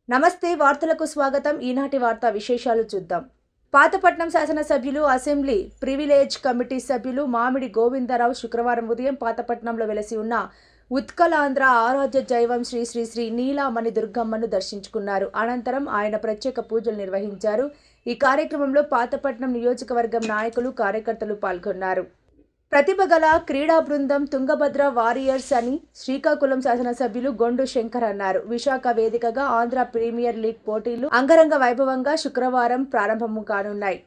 నమస్తే వార్తలకు స్వాగతం. ఈనాటి వార్తా విశేషాలు చూద్దాం. పాతపట్నం శాసనసభ్యులు అసెంబ్లీ ప్రివిలేజ్ కమిటీ సభ్యులు మామిడి గోవిందరావు శుక్రవారం ఉదయం పాతపట్నంలో వెలసి ఉన్న ఉత్కలాంధ్ర ఆరాధ్య జైవం శ్రీ శ్రీ శ్రీ నీలామణి దుర్గమ్మను దర్శించుకున్నారు. అనంతరం ఆయన ప్రత్యేక పూజలు నిర్వహించారు. ఈ కార్యక్రమంలో పాతపట్నం నియోజకవర్గం నాయకులు, కార్యకర్తలు పాల్గొన్నారు. ప్రతిభ గల క్రీడా బృందం తుంగభద్ర వారియర్స్ అని శ్రీకాకుళం శాసనసభ్యులు గొండు శంకర్ అన్నారు. విశాఖ వేదికగా ఆంధ్ర ప్రీమియర్ లీగ్ పోటీలు అంగరంగ వైభవంగా శుక్రవారం ప్రారంభం కానున్నాయి.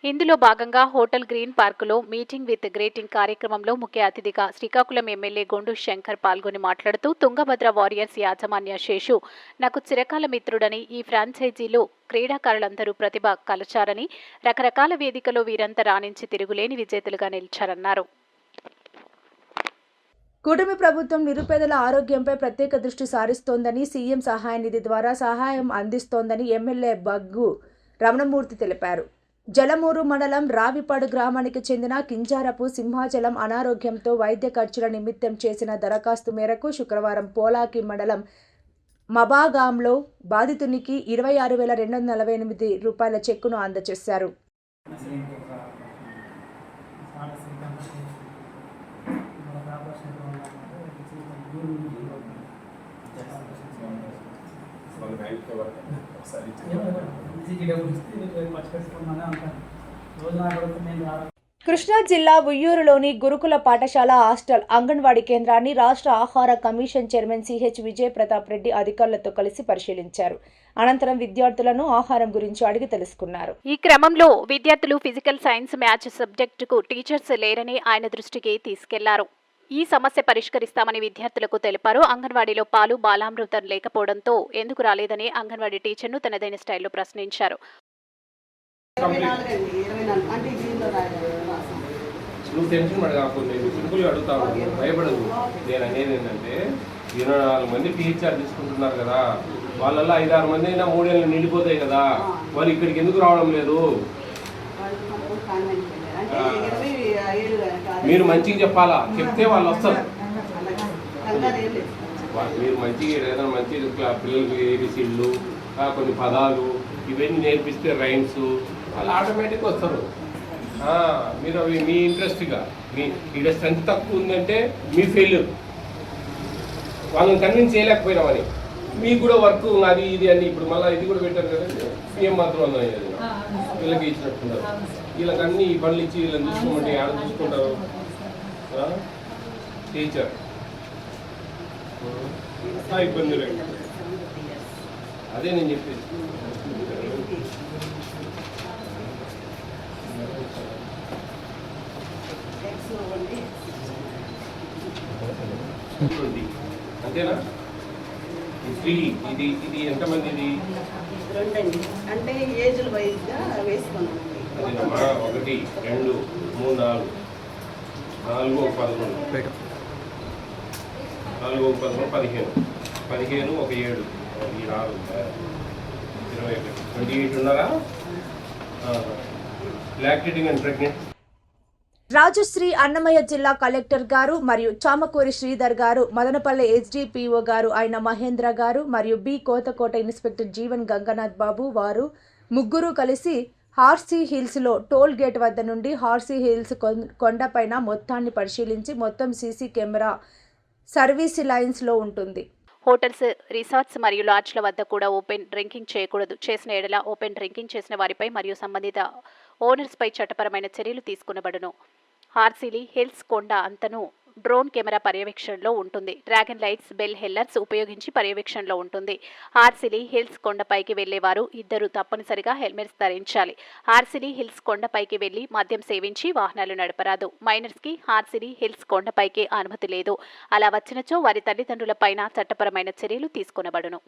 ఇందులో భాగంగా హోటల్ గ్రీన్ పార్కులో మీటింగ్ విత్ గ్రేటింగ్ కార్యక్రమంలో ముఖ్య అతిథిగా శ్రీకాకుళం ఎమ్మెల్యే గొండు శంకర్ పాల్గొని మాట్లాడుతూ తుంగభద్ర వారియర్స్ యాజమాన్య శేషు నాకు చిరకాల మిత్రుడని, ఈ ఫ్రాంచైజీలో క్రీడాకారులందరూ ప్రతిభ కలచారని, రకరకాల వేదికలో వీరంతా రాణించి తిరుగులేని విజేతలుగా నిలిచారన్నారు. కూటమి ప్రభుత్వం నిరుపేదల ఆరోగ్యంపై ప్రత్యేక దృష్టి సారిస్తోందని, సీఎం సహాయ నిధి ద్వారా సహాయం అందిస్తోందని ఎమ్మెల్యే బగ్గు రమణమూర్తి తెలిపారు. జలమూరు మండలం రావిపాడు గ్రామానికి చెందిన కింజారపు సింహాచలం అనారోగ్యంతో వైద్య ఖర్చుల నిమిత్తం చేసిన దరఖాస్తు మేరకు శుక్రవారం పోలాకి మండలం మబాగాంలో బాధితునికి 26,248 రూపాయల చెక్కును అందజేశారు. కృష్ణా జిల్లా ఉయ్యూరులోని గురుకుల పాఠశాల హాస్టల్ అంగన్వాడీ కేంద్రాన్ని రాష్ట్ర ఆహార commission chairman CH Vijay Pratap Reddy అధికారులతో కలిసి పరిశీలించారు. అనంతరం విద్యార్థులను ఆహారం గురించి అడిగి తెలుసుకున్నారు. ఈ క్రమంలో విద్యార్థులు ఫిజికల్ సైన్స్ మ్యాథ్స్ సబ్జెక్టుకు టీచర్స్ లేరని ఆయన దృష్టికి తీసుకెళ్లారు. ఈ సమస్య పరిష్కరిస్తామని విద్యార్థులకు తెలిపారు. అంగన్వాడీలో పాలు, బాలామృతం లేకపోవడంతో ఎందుకు రాలేదని అంగన్వాడీ టీచర్ను తనదైన స్టైల్లో ప్రశ్నించారు. నువ్వు టెన్షన్ పడగాకు, నేను సింపుల్గా అడుగుతాను, భయపడదు. నేను అనేది ఏంటంటే 24 మంది టీచర్ తీసుకుంటున్నారు కదా, వాళ్ళల్లో 5-6 మంది అయినా 3 ఏళ్ళు నిండిపోతాయి కదా, వాళ్ళు ఇక్కడికి ఎందుకు రావడం లేదు? మీరు మంచిగా చెప్పాలా, చెప్తే వాళ్ళు వస్తారు. మీరు మంచిగా ఏదైనా మంచిగా పిల్లలకి ఏబిసిడ్లు, కొన్ని పదాలు ఇవన్నీ నేర్పిస్తే రైమ్స్, వాళ్ళు ఆటోమేటిక్గా వస్తారు. మీరు అవి మీ ఇంట్రెస్ట్గా, మీ ఇక్కడ స్ట్రెంత్ తక్కువ ఉందంటే మీ ఫెయిల్యూర్, వాళ్ళని కన్విన్స్ చేయలేకపోయినామని. మీకు కూడా వర్క్ అది ఇది అని ఇప్పుడు మళ్ళీ ఇది కూడా పెట్టారు కదండి, పిఎం మాత్రం అందరూ వీళ్ళకి ఇచ్చినట్టున్నారు. వీళ్ళకి అన్ని ఈ పనులు ఇచ్చి వీళ్ళని చూసుకోమంటే ఆడ చూసుకుంటారు టీచర్. ఇబ్బంది లేదు, అదే నేను చెప్పేది. అంతేనా? ఫ్రీ ఇది ఇది ఎంతమంది? ఇది అంటే ఏజ్ల వైజ్గా వేసుకున్నాం. 1 2 3 4 4 11 4 11 15 1 7 28 ఉన్నారా? Lactating and pregnant. Rajashree Annamayya జిల్లా కలెక్టర్ గారు మరియు చామకూరి శ్రీధర్ గారు, మదనపల్లె HDPO గారు అయిన మహేంద్ర గారు మరియు బి కోతకోట ఇన్స్పెక్టర్ జీవన్ గంగనాథ్ బాబు వారు ముగ్గురు కలిసి హార్సీ హిల్స్లో టోల్ గేట్ వద్ద నుండి హార్సీ హిల్స్ కొండపైన మొత్తాన్ని పరిశీలించి మొత్తం సీసీ కెమెరా సర్వీస్ లైన్స్లో ఉంటుంది. హోటల్స్, రిసార్ట్స్ మరియు లాడ్జ్ల వద్ద కూడా ఓపెన్ డ్రింకింగ్ చేయకూడదు. చేసిన ఎడల ఓపెన్ డ్రింకింగ్ చేసిన వారిపై మరియు సంబంధిత ఓనర్స్పై చట్టపరమైన చర్యలు తీసుకునబడును. హార్సిలీ హిల్స్ కొండ అంతను డ్రోన్ కెమెరా పర్యవేక్షణలో ఉంటుంది. డ్రాగన్ లైట్స్, బెల్ హెల్లర్స్ ఉపయోగించి పర్యవేక్షణలో ఉంటుంది. హార్సిలీ హిల్స్ కొండపైకి వెళ్లేవారు 2 తప్పనిసరిగా హెల్మెట్స్ ధరించాలి. హార్సిలీ హిల్స్ కొండపైకి వెళ్లి మద్యం సేవించి వాహనాలు నడపరాదు. మైనర్స్కి హార్సిలీ హిల్స్ కొండపైకి అనుమతి లేదు. అలా వచ్చినచో వారి తల్లిదండ్రులపైన చట్టపరమైన చర్యలు తీసుకొనబడును.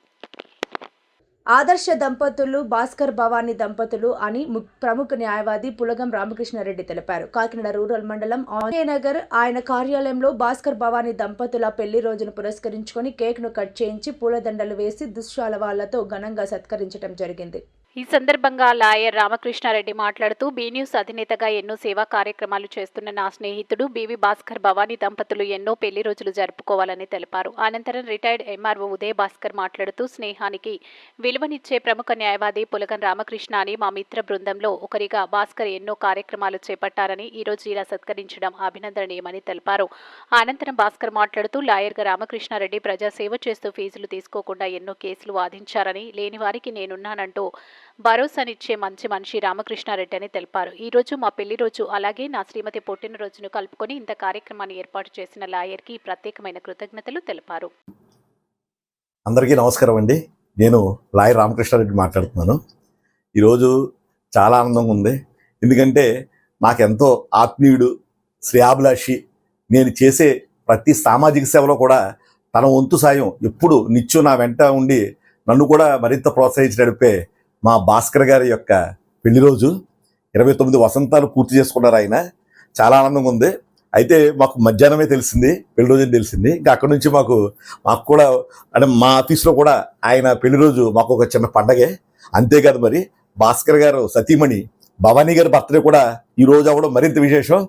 ఆదర్శ దంపతులు భాస్కర్ భవానీ దంపతులు అని ప్రముఖ న్యాయవాది పులగం రామకృష్ణారెడ్డి తెలిపారు. కాకినాడ రూరల్ మండలం ఆంజనేయనగర్ ఆయన కార్యాలయంలో భాస్కర్ భవానీ దంపతుల పెళ్లి రోజును పురస్కరించుకొని కేక్ను కట్ చేయించి పూలదండలు వేసి దుశ్శాలవాళ్లతో ఘనంగా సత్కరించడం జరిగింది. ఈ సందర్భంగా లాయర్ రామకృష్ణారెడ్డి మాట్లాడుతూ బీ న్యూస్ అధినేతగా ఎన్నో సేవా కార్యక్రమాలు చేస్తున్న నా స్నేహితుడు బివి భాస్కర్ భవానీ దంపతులు ఎన్నో పెళ్లి రోజులు జరుపుకోవాలని తెలిపారు. అనంతరం రిటైర్డ్ ఎంఆర్ఓ ఉదయ్ భాస్కర్ మాట్లాడుతూ స్నేహానికి విలువనిచ్చే ప్రముఖ న్యాయవాది పులగన్ రామకృష్ణ అని మా మిత్ర బృందంలో ఒకరిగా భాస్కర్ ఎన్నో కార్యక్రమాలు చేపట్టారని ఈ రోజు ఇలా సత్కరించడం అభినందనీయమని తెలిపారు. అనంతరం భాస్కర్ మాట్లాడుతూ లాయర్గా రామకృష్ణారెడ్డి ప్రజాసేవ చేస్తూ ఫీజులు తీసుకోకుండా ఎన్నో కేసులు వాదించారని, లేని వారికి నేనున్నానంటూ భరోసానిచ్చే మంచి మనిషి రామకృష్ణారెడ్డి అని తెలిపారు. ఈ రోజు మా పెళ్లి రోజు అలాగే నా శ్రీమతి పుట్టినరోజును కలుపుకొని ఇంత కార్యక్రమాన్ని ఏర్పాటు చేసిన లాయర్కి ప్రత్యేకమైన కృతజ్ఞతలు తెలిపారు. అందరికీ నమస్కారం అండి. నేను లాయర్ రామకృష్ణారెడ్డి మాట్లాడుతున్నాను. ఈరోజు చాలా ఆనందంగా ఉంది. ఎందుకంటే నాకెంతో ఆత్మీయుడు, శ్రేయాభిలాషి, నేను చేసే ప్రతి సామాజిక సేవలో కూడా తన వంతు సాయం ఎప్పుడు నిత్యం నా వెంట ఉండి నన్ను కూడా మరింత ప్రోత్సహించి నడిపే మా భాస్కర్ గారి యొక్క పెళ్లి రోజు 29 వసంతాలు పూర్తి చేసుకున్నారు ఆయన. చాలా ఆనందంగా ఉంది. అయితే మాకు మధ్యాహ్నమే తెలిసింది, పెళ్లి రోజు తెలిసింది. ఇంకా అక్కడి నుంచి మాకు కూడా అంటే మా ఆఫీస్లో కూడా ఆయన పెళ్లి రోజు మాకు ఒక చిన్న పండగే. అంతేకాదు మరి భాస్కర్ గారు సతీమణి భవానీ గారి బర్త్డే కూడా ఈ రోజు అవ్వడం మరింత విశేషం.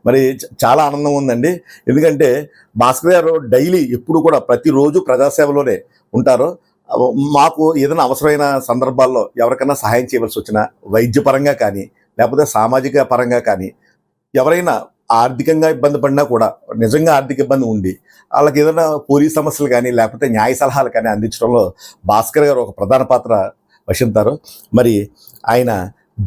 మరి చాలా ఆనందంగా ఉందండి. ఎందుకంటే భాస్కర్ గారు డైలీ ఎప్పుడు కూడా ప్రతిరోజు ప్రజాసేవలోనే ఉంటారు. మాకు ఏదైనా అవసరమైన సందర్భాల్లో ఎవరికైనా సహాయం చేయవలసి వచ్చినా, వైద్యపరంగా కానీ లేకపోతే సామాజిక పరంగా కానీ, ఎవరైనా ఆర్థికంగా ఇబ్బంది పడినా కూడా, నిజంగా ఆర్థిక ఇబ్బంది ఉండి వాళ్ళకి ఏదైనా పోలీస్ సమస్యలు కానీ లేకపోతే న్యాయ సలహాలు కానీ అందించడంలో భాస్కర్ గారు ఒక ప్రధాన పాత్ర వహిస్తారు. మరి ఆయన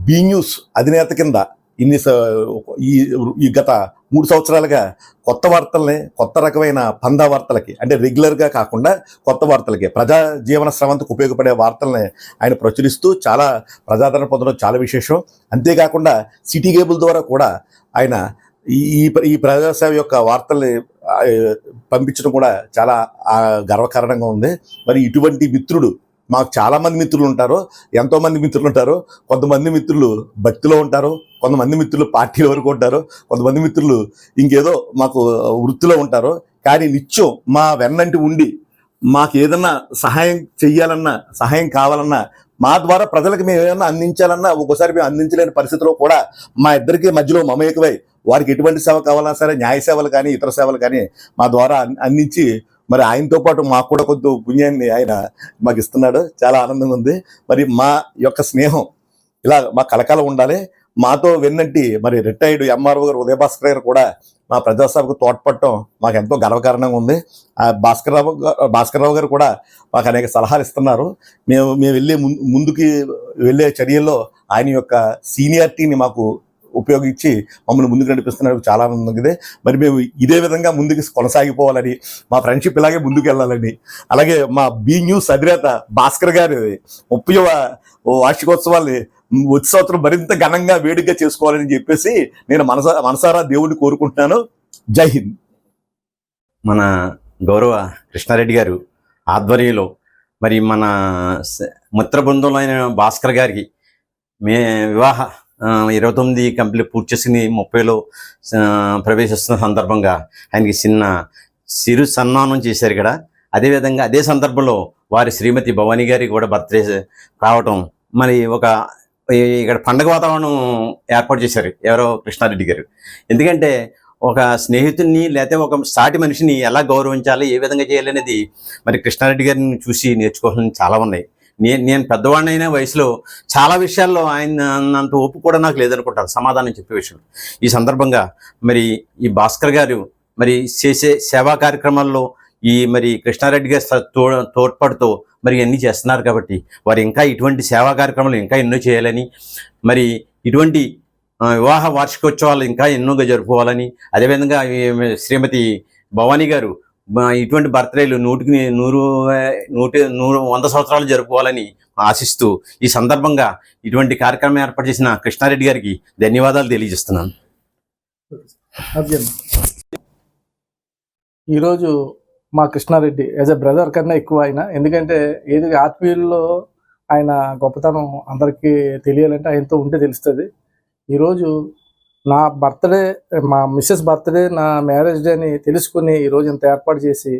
బీ న్యూస్ అధినేత కింద ఈ గత 3 సంవత్సరాలుగా కొత్త వార్తల్ని, కొత్త రకమైన పందా వార్తలకి, అంటే రెగ్యులర్గా కాకుండా కొత్త వార్తలకి, ప్రజా జీవన స్రవంతికి ఉపయోగపడే వార్తల్ని ఆయన ప్రచురిస్తూ చాలా ప్రజాదరణ పొందడం చాలా విశేషం. అంతేకాకుండా సిటీ కేబుల్ ద్వారా కూడా ఆయన ఈ ప్రజాసేవ యొక్క వార్తల్ని పంపించడం కూడా చాలా గర్వకారణంగా ఉంది. మరి ఇటువంటి మిత్రుడు మాకు చాలామంది మిత్రులు ఉంటారు, ఎంతోమంది మిత్రులు ఉంటారు. కొంతమంది మిత్రులు భక్తిలో ఉంటారు, కొంతమంది మిత్రులు పార్టీల వరకు ఉంటారు, కొంతమంది మిత్రులు ఇంకేదో మాకు వృత్తిలో ఉంటారు. కానీ నిత్యం మా వెన్నంటి ఉండి మాకు ఏదన్నా సహాయం చెయ్యాలన్నా, సహాయం కావాలన్నా, మా ద్వారా ప్రజలకు మేము ఏదైనా అందించాలన్నా ఒక్కోసారి మేము అందించలేని పరిస్థితిలో కూడా మా ఇద్దరికి మధ్యలో మమేకమై వారికి ఎటువంటి సేవ కావాలన్నా సరే, న్యాయ సేవలు కానీ ఇతర సేవలు కానీ మా ద్వారా అందించి మరి ఆయనతో పాటు మాకు కూడా కొంత పుణ్యాన్ని ఆయన మాకు ఇస్తున్నాడు. చాలా ఆనందంగా ఉంది. మరి మా యొక్క స్నేహం ఇలా మా కలకాలం ఉండాలి. మాతో వెన్నంటి మరి రిటైర్డ్ ఎంఆర్ఓ గారు ఉదయ్ భాస్కర్ గారు కూడా మా ప్రజాసేవకు తోడ్పడటం మాకు ఎంతో గర్వకారణంగా ఉంది. భాస్కర్ రావు గారు కూడా మాకు అనేక సలహాలు ఇస్తున్నారు. మేము ముందుకి వెళ్ళే చర్యల్లో ఆయన యొక్క సీనియారిటీని మాకు ఉపయోగించి మమ్మల్ని ముందుకు నడిపిస్తున్నారు. చాలా ఆనందంగా ఉంది. మరి మేము ఇదే విధంగా ముందుకు కొనసాగిపోవాలని, మా ఫ్రెండ్షిప్ ఇలాగే ముందుకు వెళ్ళాలని, అలాగే మా బీ న్యూస్ అధినేత భాస్కర్ గారి 30వ వార్షికోత్సవాన్ని వచ్చే సంవత్సరం మరింత ఘనంగా వేడుకగా చేసుకోవాలని చెప్పేసి నేను మనసారా దేవుడిని కోరుకుంటున్నాను. జై హింద్. మన గౌరవ కృష్ణారెడ్డి గారు ఆధ్వర్యంలో మరి మన మిత్ర బృందంలో అయిన భాస్కర్ గారికి వివాహ 29 కంప్లీట్ పూర్తి చేసుకుని 30లో ప్రవేశిస్తున్న సందర్భంగా ఆయనకి చిన్న చిరు సన్మానం చేశారు ఇక్కడ. అదేవిధంగా అదే సందర్భంలో వారి శ్రీమతి భవానీ గారికి కూడా బర్త్డే కావటం, మరి ఇక్కడ పండగ వాతావరణం ఏర్పాటు చేశారు ఎవరో కృష్ణారెడ్డి గారు. ఎందుకంటే ఒక స్నేహితుడిని లేకపోతే ఒక సాటి మనిషిని ఎలా గౌరవించాలి, ఏ విధంగా చేయాలి అనేది మరి కృష్ణారెడ్డి గారిని చూసి నేర్చుకోవాలని చాలా ఉన్నాయి. నేను పెద్దవాడినైనా వయసులో చాలా విషయాల్లో ఆయన అంత ఓపు కూడా నాకు లేదనుకుంటాను సమాధానం చెప్పే విషయం. ఈ సందర్భంగా మరి ఈ భాస్కర్ గారు మరి చేసే సేవా కార్యక్రమాల్లో మరి కృష్ణారెడ్డి గారి తోడ్పడుతూ మరి అన్నీ చేస్తున్నారు. కాబట్టి వారు ఇంకా ఇటువంటి సేవా కార్యక్రమాలు ఇంకా ఎన్నో చేయాలని, మరి ఇటువంటి వివాహ వార్షికోత్సవాలు ఇంకా ఎన్నోగా జరుపుకోవాలని, అదేవిధంగా శ్రీమతి భవానీ గారు ఇటువంటి బర్త్డేలు 100 సంవత్సరాలు జరుపుకోవాలని ఆశిస్తూ ఈ సందర్భంగా ఇటువంటి కార్యక్రమం ఏర్పాటు చేసిన కృష్ణారెడ్డి గారికి ధన్యవాదాలు తెలియజేస్తున్నాను. ఈరోజు మా కృష్ణారెడ్డి యాజ్ ఎ బ్రదర్ కన్నా ఎక్కువ ఆయన. ఎందుకంటే ఏది ఆత్మీయుల్లో ఆయన గొప్పతనం అందరికీ తెలియాలంటే ఆయనతో ఉంటే తెలుస్తుంది. ఈరోజు నా బర్త్డే, మా మిస్సెస్ బర్త్డే, నా మ్యారేజ్ డే అని తెలుసుకుని ఈరోజు ఇంత ఏర్పాటు చేసి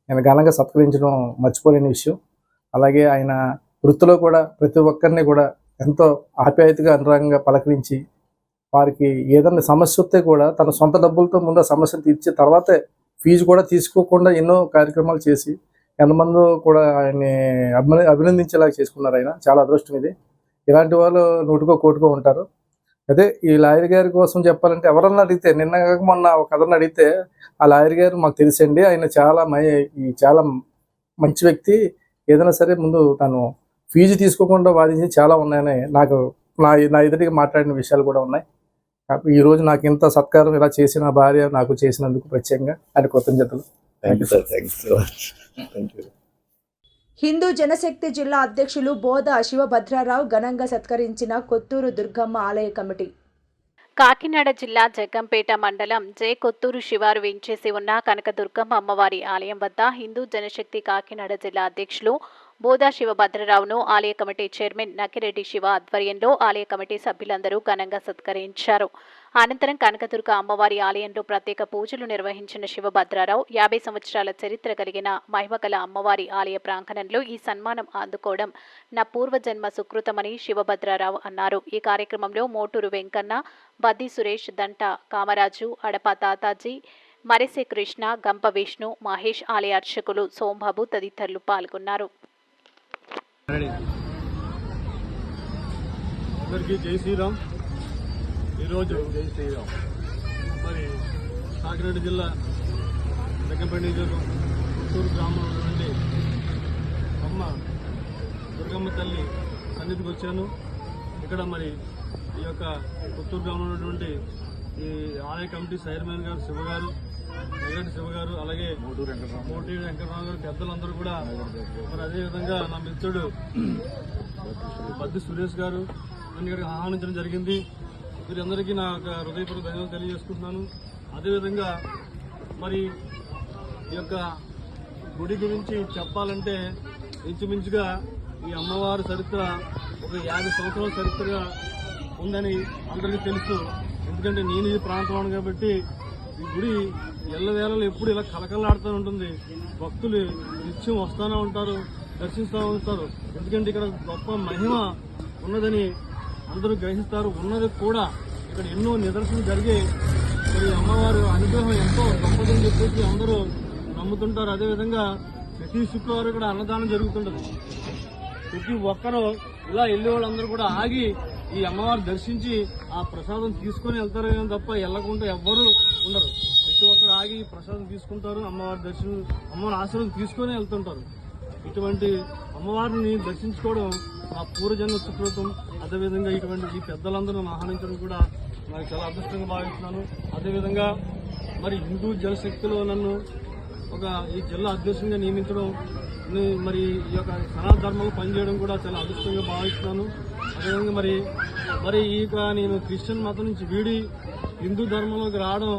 నేను ఘనంగా సత్కరించడం మర్చిపోలేని విషయం. అలాగే ఆయన వృత్తిలో కూడా ప్రతి ఒక్కరిని కూడా ఎంతో ఆప్యాయతగా అనురాగంగా పలకరించి వారికి ఏదైనా సమస్య వస్తే కూడా తన సొంత డబ్బులతో ముందు ఆ సమస్యను తీర్చి తర్వాతే ఫీజు కూడా తీసుకోకుండా ఎన్నో కార్యక్రమాలు చేసి ఎంతమందో కూడా ఆయన్ని అభినందించేలా చేసుకున్నారు. ఆయన చాలా అదృష్టం ఇది. ఇలాంటి వాళ్ళు నూటికో కోటికో ఉంటారు. అదే ఈ లాయర్ గారి కోసం చెప్పాలంటే ఎవరన్నా అడిగితే నిన్న కాక మొన్న ఒక అతను అడిగితే ఆ లాయర్ గారు మాకు తెలుసండి, ఆయన చాలా మంచి వ్యక్తి, ఏదైనా సరే ముందు తను ఫీజు తీసుకోకుండా వాదించి చాలా ఉన్నాయని నాకు నా ఎదుటిగా మాట్లాడిన విషయాలు కూడా ఉన్నాయి. ఈరోజు నాకు ఇంత సత్కారం ఇలా చేసిన భార్య నాకు చేసినందుకు ప్రత్యేకంగా ఆయన కృతజ్ఞతలు. హిందూ జనశక్తి జిల్లా అధ్యక్షులు బోధ శివభద్రారావు ఘనంగా సత్కరించిన కొత్తూరు దుర్గమ్మ ఆలయ కమిటీ. కాకినాడ జిల్లా జగ్గంపేట మండలం కొత్తూరు శివారు వేంచేసి ఉన్న కనకదుర్గమ్మ అమ్మవారి ఆలయం వద్ద హిందూ జనశక్తి కాకినాడ జిల్లా అధ్యక్షులు బోధా శివభద్రరావును ఆలయ కమిటీ చైర్మన్ నకిరెడ్డి శివ ఆధ్వర్యంలో ఆలయ కమిటీ సభ్యులందరూ ఘనంగా సత్కరించారు. అనంతరం కనకదుర్గ అమ్మవారి ఆలయంలో ప్రత్యేక పూజలు నిర్వహించిన శివభద్రరావు 50 సంవత్సరాల చరిత్ర కలిగిన మహిమగల అమ్మవారి ఆలయ ప్రాంగణంలో ఈ సన్మానం అందుకోవడం నా పూర్వజన్మ సుకృతమని శివభద్రరావు అన్నారు. ఈ కార్యక్రమంలో మోటూరు వెంకన్న, బద్ది సురేష్, దంట కామరాజు, అడప తాతాజీ, మరిసె కృష్ణ, గంప విష్ణు, మహేష్, ఆలయ అర్చకులు సోంబాబు తదితరులు పాల్గొన్నారు. అందరికీ జై శ్రీరామ్. ఈరోజు మరి కాకినాడ జిల్లా జగ్గంపేట నియోజకవర్గం కొత్తూరు గ్రామంలో నుండి అమ్మ దుర్గమ్మ తల్లి సన్నిధికి వచ్చాను. ఇక్కడ మరి ఈ యొక్క కొత్తూరు గ్రామంలో నుండి ఈ ఆలయ కమిటీ చైర్మన్ గారు శివగారు, నగిరెడ్డి శివగారు, అలాగే మోటీ వెంకటరావు గారు, పెద్దలందరూ కూడా మరి అదేవిధంగా నా మిత్రుడు బద్ది సురేష్ గారు నన్ను ఇక్కడికి ఆహ్వానించడం జరిగింది. వీరందరికీ నా హృదయపూర్వక ధన్యవాదాలు తెలియజేసుకుంటున్నాను. అదేవిధంగా మరి ఈ యొక్క గుడి గురించి చెప్పాలంటే ఇంచుమించుగా ఈ అమ్మవారి చరిత్ర ఒక 50 సంవత్సరాల చరిత్రగా ఉందని అందరికీ తెలుసు. ఎందుకంటే నేను ఈ ప్రాంతంలో కాబట్టి ఈ గుడి ఎల్లవేళలు ఎప్పుడు ఇలా కలకలాడుతూ ఉంటుంది. భక్తులు నిత్యం వస్తూనే ఉంటారు, దర్శిస్తూ ఉంటారు. ఎందుకంటే ఇక్కడ గొప్ప మహిమ ఉన్నదని అందరూ గ్రహిస్తారు. ఉన్నది కూడా ఇక్కడ ఎన్నో నిదర్శనలు జరిగే మరి అమ్మవారి అనుగ్రహం ఎంతో గొప్పదని చెప్పేసి అందరూ నమ్ముతుంటారు. అదేవిధంగా ప్రతి శుక్రవారం ఇక్కడ అన్నదానం జరుగుతుంటది. ప్రతి ఒక్కరూ ఇలా వెళ్ళే వాళ్ళందరూ కూడా ఆగి ఈ అమ్మవారిని దర్శించి ఆ ప్రసాదం తీసుకొని వెళ్తారు తప్ప వెళ్ళకుండా ఎవ్వరూ ఉండరు. ప్రతి ఒక్కరు ఆగి ప్రసాదం తీసుకుంటారు, అమ్మవారి దర్శనం, అమ్మవారి ఆశీర్వాదం తీసుకొని వెళ్తుంటారు. ఇటువంటి అమ్మవారిని దర్శించుకోవడం నా పూర్వజన్మ సుకృతం. అదేవిధంగా ఇటువంటి ఈ పెద్దలందరూ ఆహ్వానించడం కూడా నాకు చాలా అదృష్టంగా భావిస్తున్నాను. అదేవిధంగా మరి హిందూ జనశక్తిలో నన్ను ఒక ఈ జిల్లా అధ్యక్షునిగా నియమించడం, మరి ఈ యొక్క సనాతన ధర్మంలో పనిచేయడం కూడా చాలా అదృష్టంగా భావిస్తున్నాను. అదేవిధంగా మరి ఇక నేను క్రిస్టియన్ మతం నుంచి వీడి హిందూ ధర్మంలోకి రావడం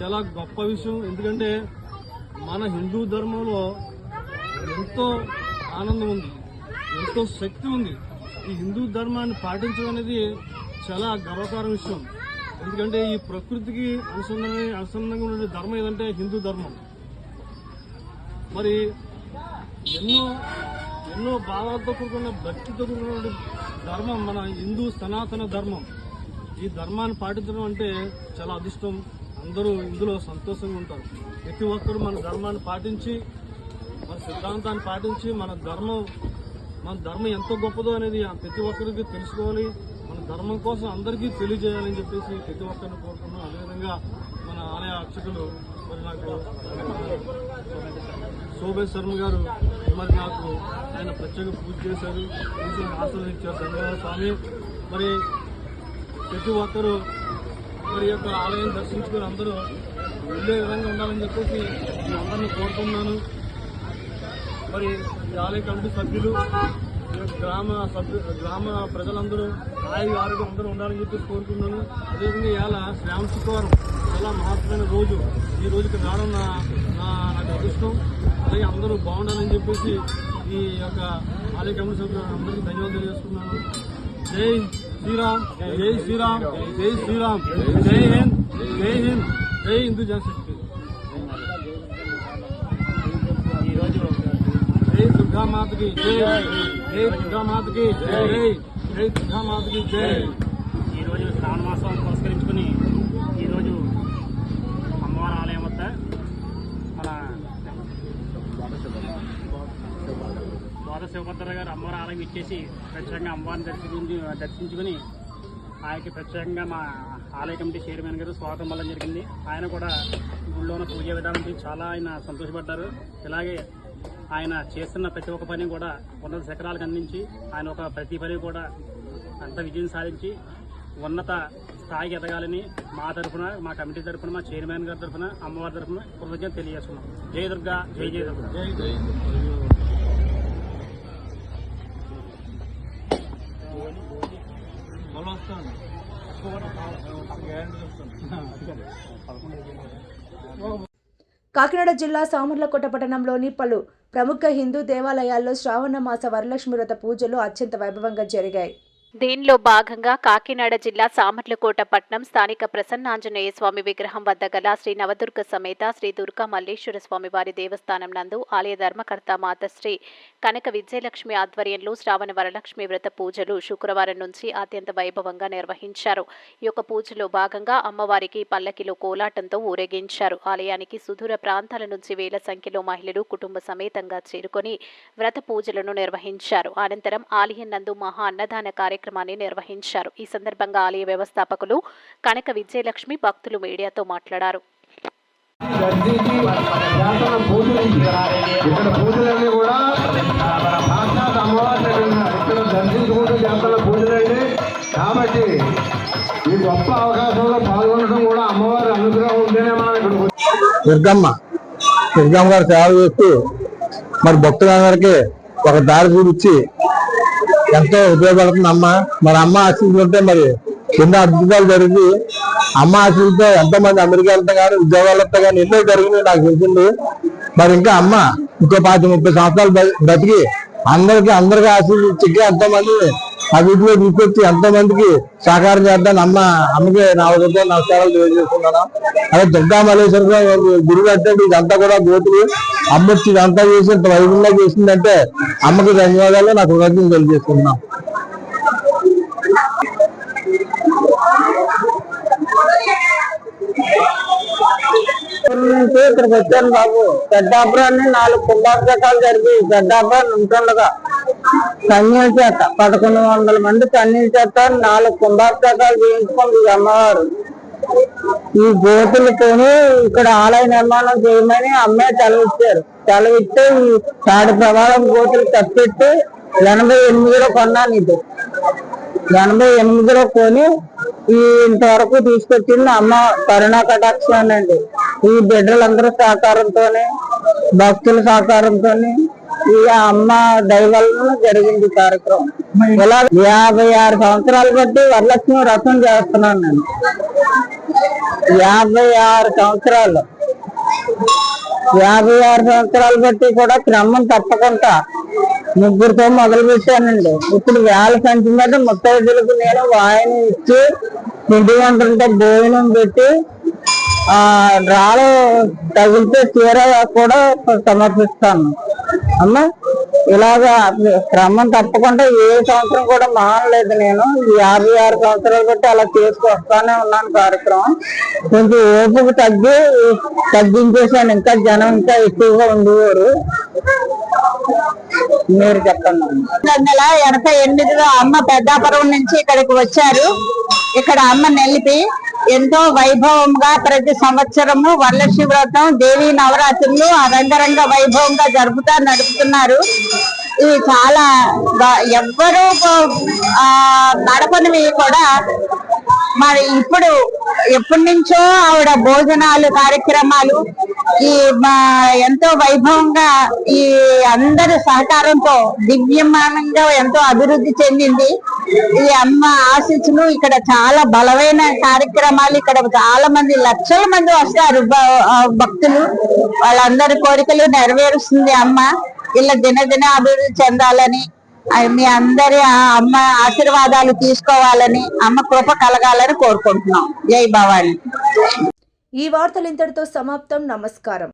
చాలా గొప్ప విషయం. ఎందుకంటే మన హిందూ ధర్మంలో ఎంతో ఆనందం ఉంది, ఎంతో శక్తి ఉంది. ఈ హిందూ ధర్మాన్ని పాటించడం అనేది చాలా గర్వకార విషయం. ఎందుకంటే ఈ ప్రకృతికి అనుసంధానంగా ఉండే ధర్మం ఏదంటే హిందూ ధర్మం. మరి ఎన్నో భావాలతో కూడుకున్న భక్తితో కూడుకున్న ధర్మం మన హిందూ సనాతన ధర్మం. ఈ ధర్మాన్ని పాటించడం అంటే చాలా అదృష్టం. అందరూ ఇందులో సంతోషంగా ఉంటారు. ప్రతి ఒక్కరు మన ధర్మాన్ని పాటించి, మన సిద్ధాంతాన్ని పాటించి మన ధర్మం ఎంత గొప్పదో అనేది ప్రతి ఒక్కరికి తెలుసుకోవాలి. మన ధర్మం కోసం అందరికీ తెలియజేయాలని చెప్పేసి ప్రతి ఒక్కరిని కోరుకున్నాం. అదేవిధంగా మన ఆలయ అర్చకులు మరి నాకు శోభేష్ శర్మ గారు మరి నాకు ఆయన ప్రత్యేక పూజ చేశారు, ఆశీర్వదించారు. ధన్యవాదాలు స్వామి. మరి ప్రతి ఒక్కరూ మరి యొక్క ఆలయం దర్శించుకొని అందరూ వెళ్ళే విధంగా ఉండాలని చెప్పేసి అందరినీ కోరుతున్నాను. మరి ఈ ఆలయ కమిటీ సభ్యులు, గ్రామ ప్రజలందరూ ఆరోగ్యం అందరూ ఉండాలని చెప్పేసి కోరుకున్నాను. అదేవిధంగా ఇవాళ శ్రావణ శుక్రవారం చాలా మహత్తరమైన రోజు. ఈ రోజుకి రావడం నాకు అదృష్టం. అలాగే అందరూ బాగుండాలని చెప్పేసి ఈ యొక్క ఆలయ కమిటీ సభ్యులు అందరికీ ధన్యవాదాలు తెలియజేస్తున్నాను. జై శ్రీరామ్, జై శ్రీరామ్, జై శ్రీరామ్, జై హింద్, జై హింద్, జై హిందూ జనశక్తి. ఈరోజు దుర్గా మాతకి జై, జై దుర్గా మాతకి జై, జై దుర్గా మాతకి జై. ఈరోజు శ్రావణ మాసం పురస్కరించుకుని ఈరోజు అమ్మవారి ఆలయం వద్ద మన శివభద్ర గారు అమ్మవారి ఆలయం ఇచ్చేసి ప్రత్యేకంగా అమ్మవారిని దర్శించుకుని ఆయనకి ప్రత్యేకంగా మా ఆలయ కమిటీ చైర్మన్ గారు స్వాగతం వల్ల జరిగింది. ఆయన కూడా గుళ్ళో ఉన్న పూజా విధానం చాలా ఆయన సంతోషపడ్డారు. ఇలాగే ఆయన చేస్తున్న ప్రతి ఒక్క పని కూడా ఉన్నత శిఖరాలకు అందించి ఆయన ఒక ప్రతి పని కూడా అంత విజయం సాధించి ఉన్నత స్థాయికి ఎదగాలని మా తరఫున, మా కమిటీ తరఫున, మా చైర్మన్ గారి తరఫున, అమ్మవారి తరఫున కృతజ్ఞత తెలియజేస్తున్నాం. జై దుర్గా, జై జై దుర్గా. జై జై. కాకినాడ జిల్లా సామర్లకోట పట్టణంలోని పలు ప్రముఖ హిందూ దేవాలయాల్లో శ్రావణ మాస వరలక్ష్మి వ్రత పూజలు అత్యంత వైభవంగా జరిగాయి. దీనిలో భాగంగా కాకినాడ జిల్లా సామర్లకోట పట్నం స్థానిక ప్రసన్నాంజనేయ స్వామి విగ్రహం వద్ద గల శ్రీ నవదుర్గ సమేత శ్రీ దుర్గా మల్లేశ్వర స్వామి వారి దేవస్థానం నందు ఆలయ ధర్మకర్త మాతశ్రీ కనక విజయలక్ష్మి ఆధ్వర్యంలో శ్రావణ వరలక్ష్మి వ్రత పూజలు శుక్రవారం నుంచి అత్యంత వైభవంగా నిర్వహించారు. ఈ యొక్క పూజలో భాగంగా అమ్మవారికి పల్లకిలో కోలాటంతో ఊరేగించారు. ఆలయానికి సుదూర ప్రాంతాల నుంచి వేల సంఖ్యలో మహిళలు కుటుంబ సమేతంగా చేరుకొని వ్రత పూజలను నిర్వహించారు. అనంతరం ఆలయం నందు మహా అన్నదాన కార్యక్రమాన్ని నిర్వహించారు. ఈ సందర్భంగా ఆలయ వ్యవస్థాపకులు కనక విజయలక్ష్మి భక్తులు మీడియాతో మాట్లాడారు. ఇక్కడ పూజలన్నీ కూడా సాక్షాత్ అమ్మవారి ఇక్కడ దర్శించుకుంటూ చేస్తున్న పూజలండి. కాబట్టి ఈ గొప్ప అవకాశంలో పాల్గొనడం కూడా అమ్మవారి అనుగ్రహం ఉంటేనే మనం ఇక్కడ దుర్గమ్మ గారు సేవ చేస్తూ మరి భక్తులందరికీ ఒక దారి చూపించి ఎంతో ఉపయోగపడుతుంది అమ్మ. మరి అమ్మ ఆశీస్సులు ఉంటే మరి ఎన్నో అద్భుతాలు జరిగి అమ్మ ఆశీస్సులతో ఎంతో మంది అమెరికా వెళ్తా కానీ ఉద్యోగాలతో కానీ ఎన్నో జరిగినాయి నాకు తెలిసింది. మరి ఇంకా అమ్మ ఇంకో 30 సంవత్సరాలు బతికి అందరికీ ఆశీస్సులు ఇచ్చి ఎంతో మంది అభివృద్ధిలో తీసుకొచ్చి ఎంతో మందికి సహకారం చేద్దాను అమ్మకి నా ఉదయం నమస్కారాలు తెలియజేస్తున్నాను. అదే దుర్గా మల్లేశ్వర గుడి కట్టండి ఇదంతా కూడా గోతులు అమ్మ వచ్చి ఇదంతా చేసి ఇంత వైభవంగా చేసిందంటే అమ్మకి ధన్యవాదాలు, నాకు కృతజ్ఞతలు తెలియజేస్తున్నాం. నుంచి ఇక్కడికి వచ్చాను బాబు. పెద్దాపురాన్ని 4 కుంభాభిషేకాలు జరిగి పెద్దాపురాన్ని ఉంటుండగా కన్యల చేత 1100 మంది కన్యల చేత 4 కుంభాభిషేకాలు చేయించుకుంది అమ్మవారు. ఈ గోతులతోనే ఇక్కడ ఆలయ నిర్మాణం చేయమని అమ్మే సెలవిచ్చారు. సెలవిస్తే ఈ తాడి ప్రమాదం గోతులు తప్పెట్టి 88లో కొన్నాను. ఇది 88లో కొని ఇంతవరకు తీసుకొచ్చింది అమ్మ కరుణా కటాక్షం అండి. ఈ బిడ్డలందరూ సహకారంతోనే భక్తుల సహకారంతో ఈ అమ్మ దైవాలను జరిగింది కార్యక్రమం. ఇలా 56 సంవత్సరాలు బట్టి వరలక్ష్మి వ్రతం చేస్తున్నాను నేను. 56 సంవత్సరాలు 56 సంవత్సరాలు బట్టి కూడా క్రమం తప్పకుండా ముగ్గురితో మొదలు పెట్టానండి. ఇప్పుడు వేల సంఖ్య మీద ముత్తైదులకు నేను వాయిని ఇచ్చి ఇంటి వంటలతో భోజనం పెట్టి రాళ్ళు తగిలితే చీర కూడా సమర్పిస్తాను అమ్మ. ఇలాగా క్రమం తప్పకుండా ఏ సంవత్సరం కూడా మానలేదు. నేను 56 సంవత్సరాలు బట్టి అలా చేసుకొస్తానే ఉన్నాను కార్యక్రమం. కొంచెం ఓపిక తగ్గించేసాను. ఇంకా జనం ఇంకా ఎక్కువగా ఉండేవారు. మీరు చెప్పండి. 1988లో అమ్మ పెద్దాపురం నుంచి ఇక్కడికి వచ్చారు. ఇక్కడ అమ్మ నిలిపి ఎంతో వైభవంగా ప్రతి సంవత్సరము వరలక్ష్మి వ్రతం, దేవీ నవరాత్రులు రంగరంగ వైభవంగా నడుపుతున్నారు. ఇవి చాలా ఎవ్వరూ నడపనివి కూడా. మరి ఇప్పుడు ఎప్పటి నుంచో ఆవిడ భోజనాలు కార్యక్రమాలు ఈ ఎంతో వైభవంగా ఈ అందరి సహకారంతో దివ్యమానంగా ఎంతో అభివృద్ధి చెందింది. ఈ అమ్మ ఆశీస్సులు ఇక్కడ చాలా బలమైన కార్యక్రమాలు. ఇక్కడ చాలా మంది లక్షల మంది వస్తారు భక్తులు. వాళ్ళందరి కోరికలు నెరవేరుస్తుంది అమ్మ. ఇలా దినదిన అభివృద్ధి చెందాలని, మీ అందరి అమ్మ ఆశీర్వాదాలు తీసుకోవాలని, అమ్మ కృప కలగాలని కోరుకుంటున్నాం. జై భవాని. ఈ వార్తలు ఇంతటితో సమాప్తం. నమస్కారం.